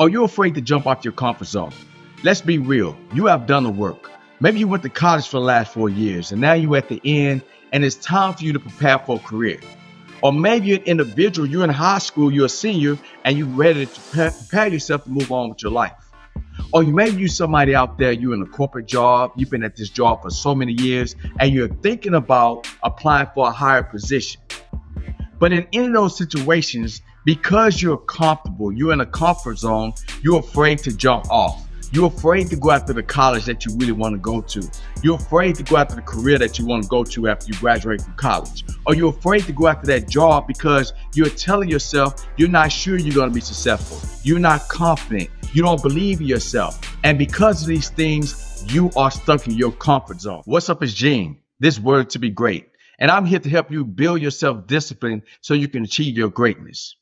Are you afraid to jump off your comfort zone? Let's be real, you have done the work. Maybe you went to college for the last 4 years and now you're at the end and it's time for you to prepare for a career. Or maybe you're an individual, you're in high school, you're a senior, and you're ready to prepare yourself to move on with your life. Or you maybe you're somebody out there, you're in a corporate job, you've been at this job for so many years, and you're thinking about applying for a higher position. But in any of those situations, because you're comfortable, you're in a comfort zone, you're afraid to jump off. You're afraid to go after the college that you really want to go to. You're afraid to go after the career that you want to go to after you graduate from college. Or you're afraid to go after that job because you're telling yourself you're not sure you're going to be successful. You're not confident. You don't believe in yourself. And because of these things, you are stuck in your comfort zone. What's up, it's Gene. This word to be great. And I'm here to help you build your self-discipline so you can achieve your greatness.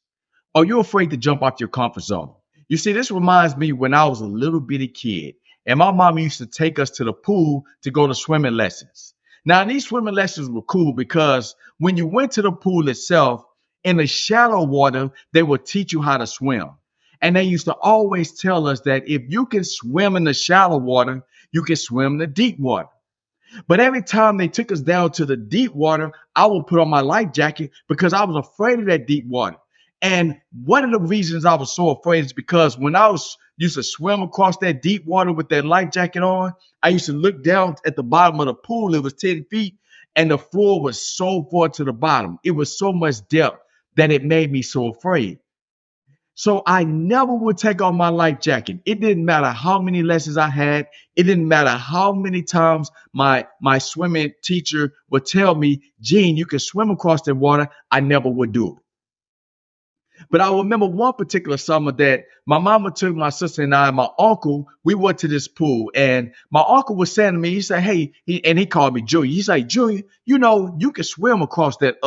Are you afraid to jump off your comfort zone? You see, this reminds me when I was a little bitty kid and my mom used to take us to the pool to go to swimming lessons. Now, these swimming lessons were cool because when you went to the pool itself, in the shallow water, they would teach you how to swim. And they used to always tell us that if you can swim in the shallow water, you can swim in the deep water. But every time they took us down to the deep water, I would put on my life jacket because I was afraid of that deep water. And one of the reasons I was so afraid is because when I used to swim across that deep water with that life jacket on, I used to look down at the bottom of the pool. It was 10 feet and the floor was so far to the bottom. It was so much depth that it made me so afraid. So I never would take off my life jacket. It didn't matter how many lessons I had. It didn't matter how many times my swimming teacher would tell me, Gene, you can swim across the water. I never would do it. But I remember one particular summer that my mama took my sister and I and my uncle, we went to this pool. And my uncle was saying to me, he said, hey, he called me Junior. He's like, Junior, you can swim across that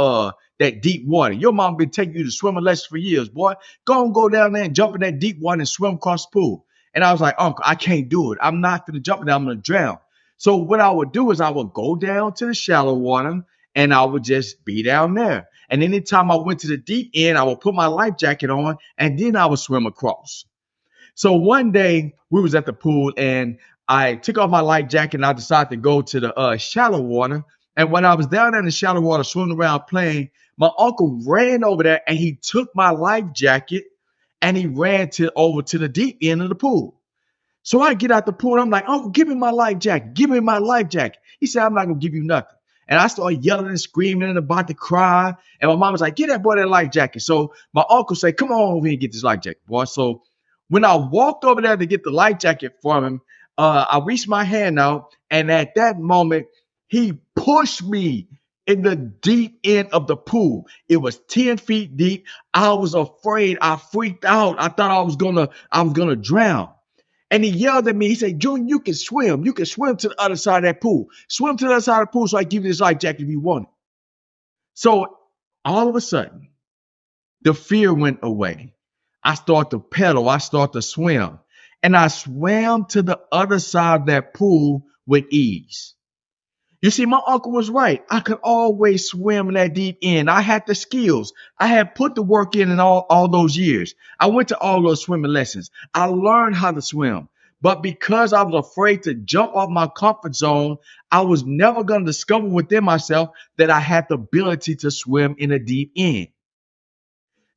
deep water. Your mom been taking you to swimming lessons for years, boy. Go down there and jump in that deep water and swim across the pool. And I was like, Uncle, I can't do it. I'm not going to jump in there. I'm going to drown. So what I would do is I would go down to the shallow water and I would just be down there. And anytime I went to the deep end, I would put my life jacket on and then I would swim across. So one day we was at the pool and I took off my life jacket and I decided to go to the shallow water. And when I was down there in the shallow water swimming around playing, my uncle ran over there and he took my life jacket and he ran over to the deep end of the pool. So I get out the pool and I'm like, Uncle, give me my life jacket. Give me my life jacket. He said, I'm not going to give you nothing. And I started yelling and screaming and about to cry. And my mom was like, get that boy that life jacket. So my uncle said, come on over here and get this life jacket, boy. So when I walked over there to get the life jacket from him, I reached my hand out. And at that moment, he pushed me in the deep end of the pool. It was 10 feet deep. I was afraid. I freaked out. I thought I was gonna drown. And he yelled at me. He said, Junior, you can swim. You can swim to the other side of that pool. Swim to the other side of the pool so I give you this life jacket if you want it. So all of a sudden, the fear went away. I started to pedal. I started to swim. And I swam to the other side of that pool with ease. You see, my uncle was right. I could always swim in that deep end. I had the skills. I had put the work in all those years. I went to all those swimming lessons. I learned how to swim. But because I was afraid to jump off my comfort zone, I was never going to discover within myself that I had the ability to swim in a deep end.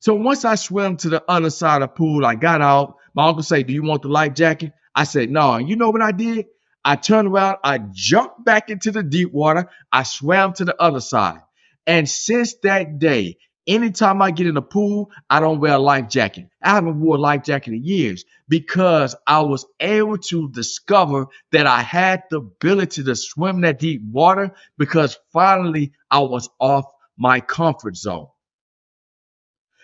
So once I swam to the other side of the pool, I got out. My uncle said, do you want the life jacket? I said, no. And you know what I did? I turned around, I jumped back into the deep water, I swam to the other side. And since that day, anytime I get in the pool, I don't wear a life jacket. I haven't worn a life jacket in years because I was able to discover that I had the ability to swim that deep water because finally I was off my comfort zone.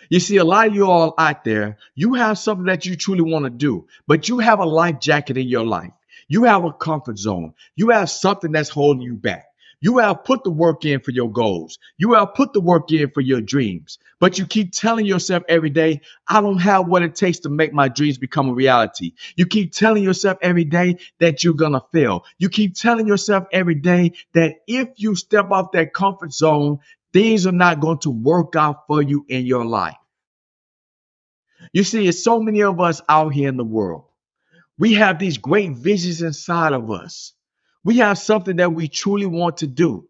You see, a lot of you all out there, you have something that you truly want to do, but you have a life jacket in your life. You have a comfort zone. You have something that's holding you back. You have put the work in for your goals. You have put the work in for your dreams. But you keep telling yourself every day, I don't have what it takes to make my dreams become a reality. You keep telling yourself every day that you're going to fail. You keep telling yourself every day that if you step off that comfort zone, things are not going to work out for you in your life. You see, it's so many of us out here in the world. We have these great visions inside of us. We have something that we truly want to do.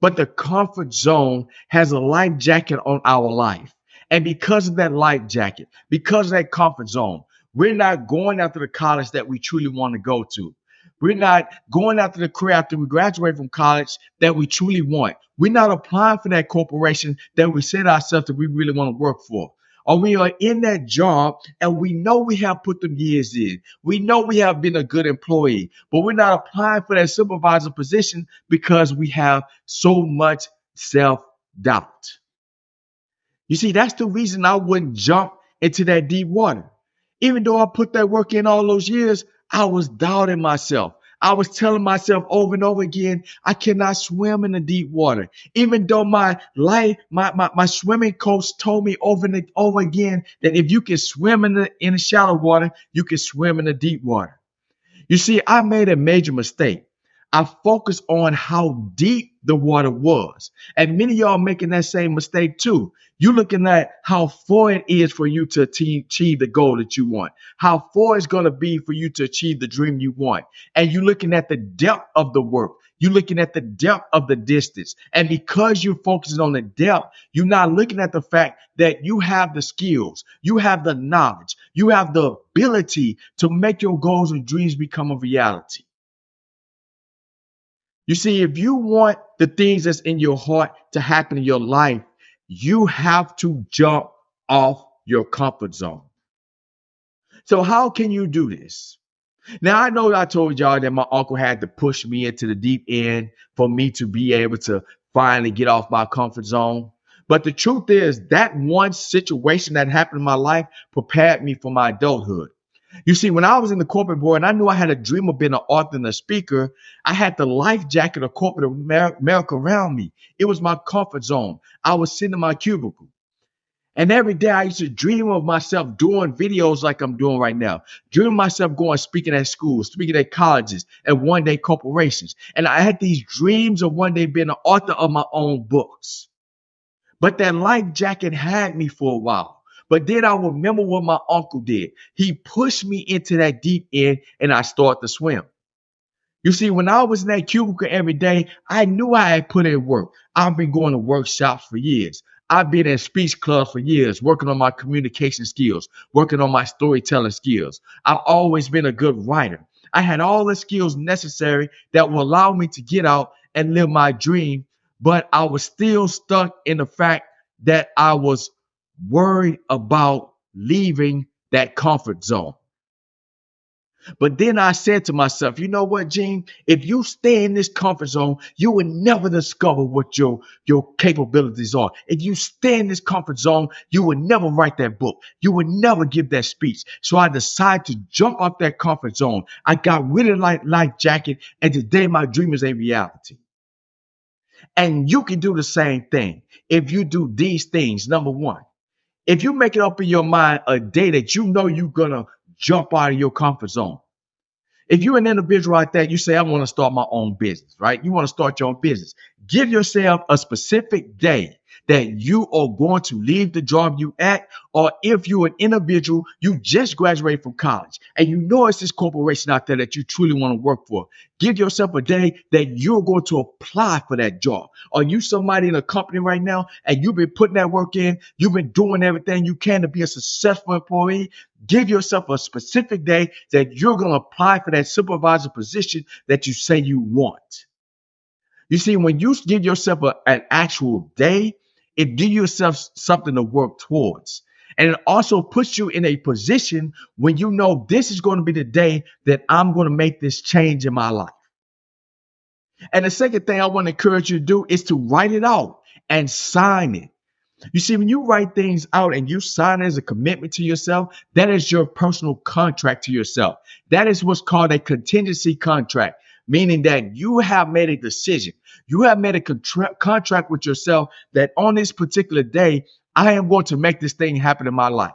But the comfort zone has a life jacket on our life. And because of that life jacket, because of that comfort zone, we're not going after the college that we truly want to go to. We're not going after the career after we graduate from college that we truly want. We're not applying for that corporation that we said ourselves that we really want to work for. Or we are in that job and we know we have put them years in. We know we have been a good employee, but we're not applying for that supervisor position because we have so much self doubt. You see, that's the reason I wouldn't jump into that deep water. Even though I put that work in all those years, I was doubting myself. I was telling myself over and over again, I cannot swim in the deep water. Even though my swimming coach told me over and over again that if you can swim in the shallow water, you can swim in the deep water. You see, I made a major mistake. I focused on how deep the water was. And many of y'all making that same mistake too. You looking at how far it is for you to achieve the goal that you want, how far it's going to be for you to achieve the dream you want. And you looking at the depth of the work. You're looking at the depth of the distance. And because you're focusing on the depth, you're not looking at the fact that you have the skills, you have the knowledge, you have the ability to make your goals and dreams become a reality. You see, if you want the things that's in your heart to happen in your life, you have to jump off your comfort zone. So how can you do this? Now, I know I told y'all that my uncle had to push me into the deep end for me to be able to finally get off my comfort zone. But the truth is that one situation that happened in my life prepared me for my adulthood. You see, when I was in the corporate world and I knew I had a dream of being an author and a speaker, I had the life jacket of corporate America around me. It was my comfort zone. I was sitting in my cubicle. And every day I used to dream of myself doing videos like I'm doing right now. Dream of myself going speaking at schools, speaking at colleges, and one day corporations. And I had these dreams of one day being an author of my own books. But that life jacket had me for a while. But then I remember what my uncle did. He pushed me into that deep end and I started to swim. You see, when I was in that cubicle every day, I knew I had put in work. I've been going to workshops for years. I've been in speech clubs for years, working on my communication skills, working on my storytelling skills. I've always been a good writer. I had all the skills necessary that will allow me to get out and live my dream, but I was still stuck in the fact that I was worried about leaving that comfort zone. But then I said to myself, you know what, Gene? If you stay in this comfort zone, you will never discover what your capabilities are. If you stay in this comfort zone, you will never write that book. You will never give that speech. So I decided to jump off that comfort zone. I got rid of that life jacket, and today my dream is a reality. And you can do the same thing if you do these things. Number one, if you make it up in your mind a day that you know you're going to jump out of your comfort zone. If you're an individual like that, you say, I want to start my own business, right? You want to start your own business. Give yourself a specific day that you are going to leave the job you at, or if you're an individual, you just graduated from college and you know it's this corporation out there that you truly want to work for. Give yourself a day that you're going to apply for that job. Are you somebody in a company right now and you've been putting that work in? You've been doing everything you can to be a successful employee? Give yourself a specific day that you're going to apply for that supervisor position that you say you want. You see, when you give yourself an actual day, it gives yourself something to work towards. And it also puts you in a position when you know this is going to be the day that I'm going to make this change in my life. And the second thing I want to encourage you to do is to write it out and sign it. You see, when you write things out and you sign it as a commitment to yourself, that is your personal contract to yourself. That is what's called a contingency contract, meaning that you have made a decision. You have made a contract with yourself that on this particular day, I am going to make this thing happen in my life.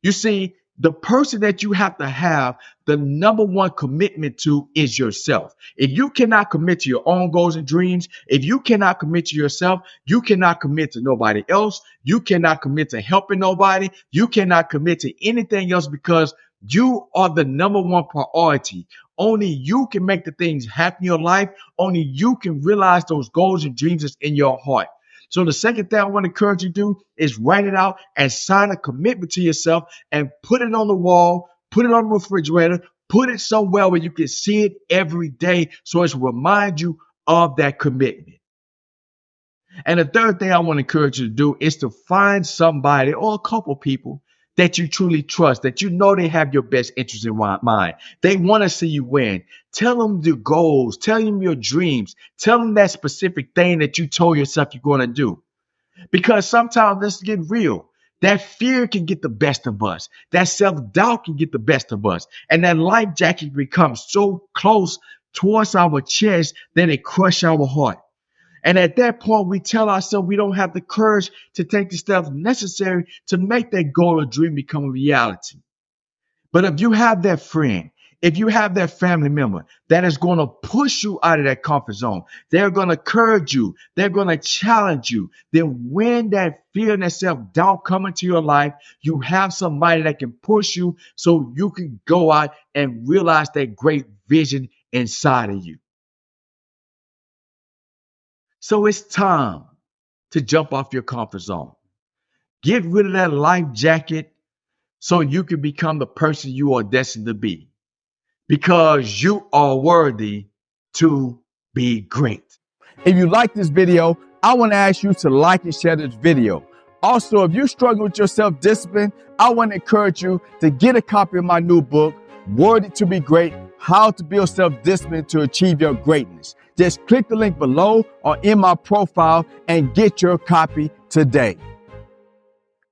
You see, The person that you have to have the number one commitment to is yourself. If you cannot commit to your own goals and dreams, if you cannot commit to yourself, you cannot commit to nobody else. You cannot commit to helping nobody. You cannot commit to anything else because you are the number one priority. Only you can make the things happen in your life. Only you can realize those goals and dreams that's in your heart. So the second thing I want to encourage you to do is write it out and sign a commitment to yourself and put it on the wall, put it on the refrigerator, put it somewhere where you can see it every day so it will remind you of that commitment. And the third thing I want to encourage you to do is to find somebody or a couple people that you truly trust, that you know they have your best interest in mind. They want to see you win. Tell them your goals. Tell them your dreams. Tell them that specific thing that you told yourself you're going to do. Because sometimes, let's get real, that fear can get the best of us. That self-doubt can get the best of us. And that life jacket becomes so close towards our chest that it crushes our heart. And at that point, we tell ourselves we don't have the courage to take the steps necessary to make that goal or dream become a reality. But if you have that friend, if you have that family member that is going to push you out of that comfort zone, they're going to encourage you, they're going to challenge you, then when that fear and that self-doubt come into your life, you have somebody that can push you so you can go out and realize that great vision inside of you. So it's time to jump off your comfort zone. Get rid of that life jacket so you can become the person you are destined to be. Because you are worthy to be great. If you like this video, I want to ask you to like and share this video. Also, if you struggle with your self-discipline, I want to encourage you to get a copy of my new book, Worthy to be Great, How to Build Self-Discipline to Achieve Your Greatness. Just click the link below or in my profile and get your copy today.